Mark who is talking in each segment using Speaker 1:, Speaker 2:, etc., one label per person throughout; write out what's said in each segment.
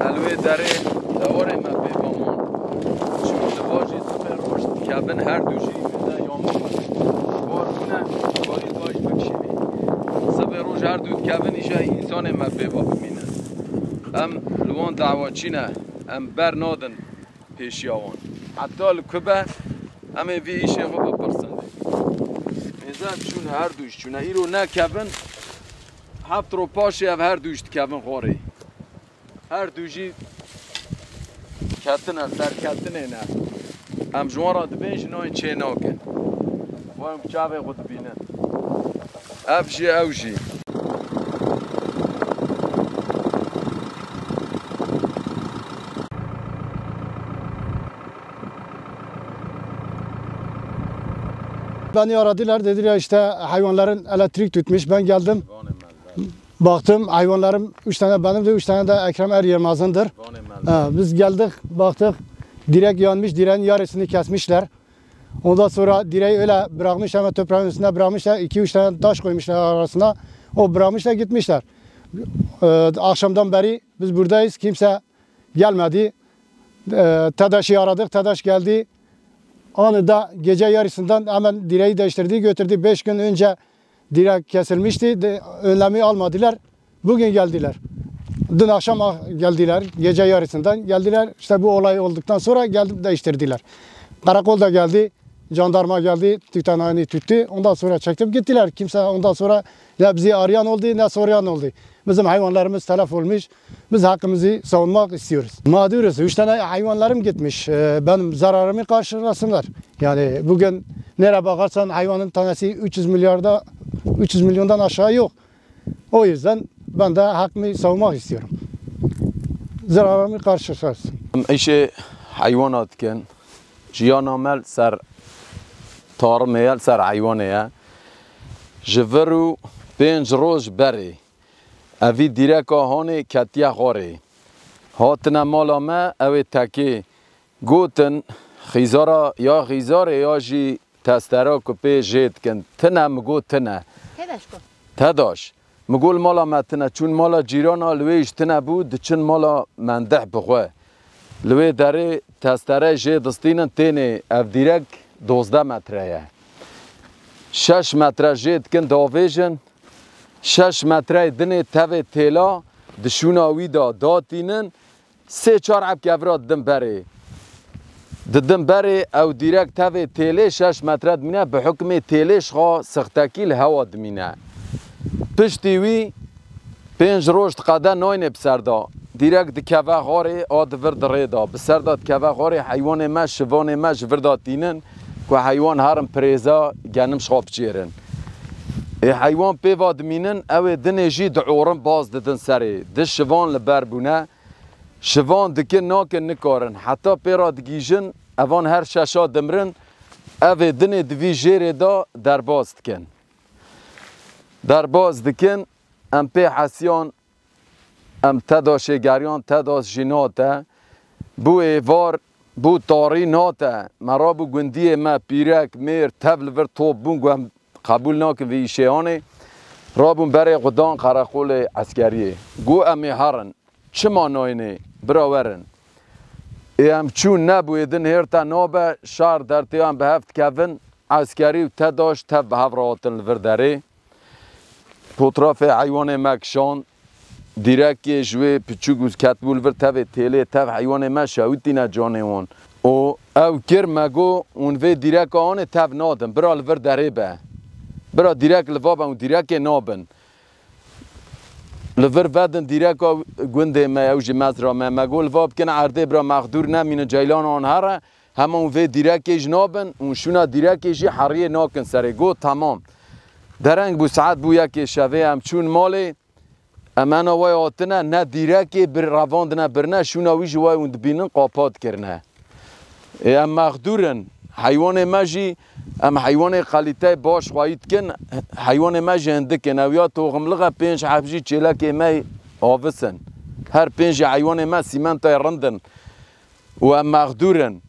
Speaker 1: الوی داره دواره ما بیبامان چون لواجی سفر روشت کبن هر دوشی میده یا بارونه باری باش بکشیدی سفر روش هر دو کبن ایشه انسان ما بیبا بمینه هم لوان دعواچینه هم بر نادن پیشیاوان حتی لکبه همه وی ایشه خوب بپرسنده میزد چون هر دوش چونه ایرو نه کبن هفت رو پاشی او هر دوشت کبن خوری هر دوشی کتنه سر کتنه نه هم جوارا دبینش نوی چه ناکن و هم چاوه خود بینن افشی اوشی
Speaker 2: Beni aradılar, dediler işte hayvanların elektrik tutmuş. Ben geldim. Baktım hayvanlarım 3 tane benim de 3 tane de Ekrem Er Yılmaz'ındır. Biz geldik, baktık direk yanmış, direğin yarısını kesmişler. Ondan sonra direği öyle bırakmış, hemen toprağın üstüne bırakmışlar. 2-3 tane taş koymuşlar arasına. O bırakmışlar gitmişler. Akşamdan beri biz buradayız. Kimse gelmedi. TEDAŞ'ı aradık. TEDAŞ geldi. Anında gece yarısından hemen direği değiştirdi, götürdü. 5 gün önce direk kesilmişti. Önlemi almadılar. Bugün geldiler. Dün akşam geldiler. Gece yarısından geldiler. İşte bu olay olduktan sonra geldi değiştirdiler. Karakol da geldi. Jandarma geldi. Tütanağını tuttu. Ondan sonra çektim gittiler. Kimse ondan sonra ne bizi arayan oldu ne sorayan oldu. Bizim hayvanlarımız telef olmuş. Biz hakkımızı savunmak istiyoruz. Mağduruz. 3 tane hayvanlarım gitmiş. Benim zararımı karşılasınlar. Yani bugün nereye bakarsan hayvanın tanesi 300 milyondan aşağı yok. O yüzden ben de hakkımı savunmak istiyorum. Zararımı karşılasın.
Speaker 1: İşte hayvanat ken jiyanamel ser tarmeyel ser hayvaneye jveru 5 روز beri اوی دیرکا هانی کتیا خوری هاتنا مالا ما اوی تکی گوتن خیزارا یا خیزاره یا جی تسترا کپی جید کن تنه مگو تنه تداش مگول مالا ما تنه چون مالا جیرانا لویش تنه بود چون مالا منده بخواه لوی داره تستره جید دستینن تینه او دیرک 12 متره 6 متره جید کن داویجن 6 متره دنه تاوه تیلا دشوناوی دا داتینن 3-4 عب کفرات دم بره دم بره او دیرک تاوه تیله 6 متره دمینه به حکم تیلش خواه سختکی لهوا دمینه پشتی وی 5 روز قده ناینه بسردا دیرک دکوه غاره آد ورد ریدا بسردا دکوه غاره حیوان ما شوان ما جورداتینن که حیوان هرم پریزا گنم شخاب چیرن حیوان پیواد مینن او دنجی دعورن باز ددن سری د شوان لبر بونه شوان دکه ناکن نکارن حتی پیرا دگیجن اوان هر ششا دمرن او دن دوی جیره دا در باز دکن در باز دکن ام پی حسیان ام تدا شگریان تدا جناته بو ایوار بو تاری ناته مرا بو گندی ما پیرک میر تبل ور توب بون قبول ناکن وی شیانه رابون برای قدان قراقول عسکریه گو امی هرن چما ناینه براورن ام چون نبویدن هرتا نابه شهر در تیان به هفت کون عسکری و تداش تب به هفراتن الوردره پوتراف حیوان مکشان دیرکی جوی پچوگوز کتبول ور تب تیله تب حیوان مشاویتی نجانه او کر مگو اون وی دیرک آنه تب نادن برا الوردره به برا دیرک لوابن و دیرک نابن لور ودن دیرک گنده ما اوجی مزرا ما مگول واب کن عرده برا مخدور نمین جیلان آن هره همه اون وی دیرکش نابن اون شونا دیرکشی حریه ناکن سره گو تمام درنگ بو ساعت بو یکی شوه هم چون ماله امان وای آتنه نه دیرکی بر رواند نه برنه شونا ویج وای اون دبینن قاپات کرنه ام مخدورن حیوان مجی ام حیوان قلیته باش خواهید کن حیوان مجی هنده کن او یا توغملغه 5 حبجی چلک می آوسن هر 5 حیوان ما سیمنت رندن و ام مغدورن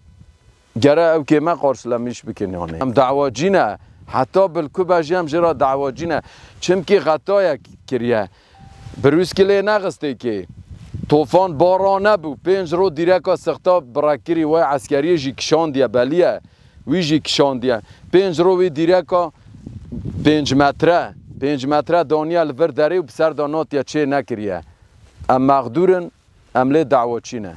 Speaker 1: گره او که ما قرسلمیش بکنیانه ام دعواجینه حتی بالکو بجیم جرا دعواجینه چم که غطای کریه بروز کلی نغسته که طوفان بارانه بو 5 رو دیرکا سختا براکری و عسکری جی کشاندیه بلیه وی جی کشاندیه 5 رو وی دیرکا 5 متره دانیال ور داره و بسر دانات یا چه نکریه ام مغدورن ام لی دعواچینه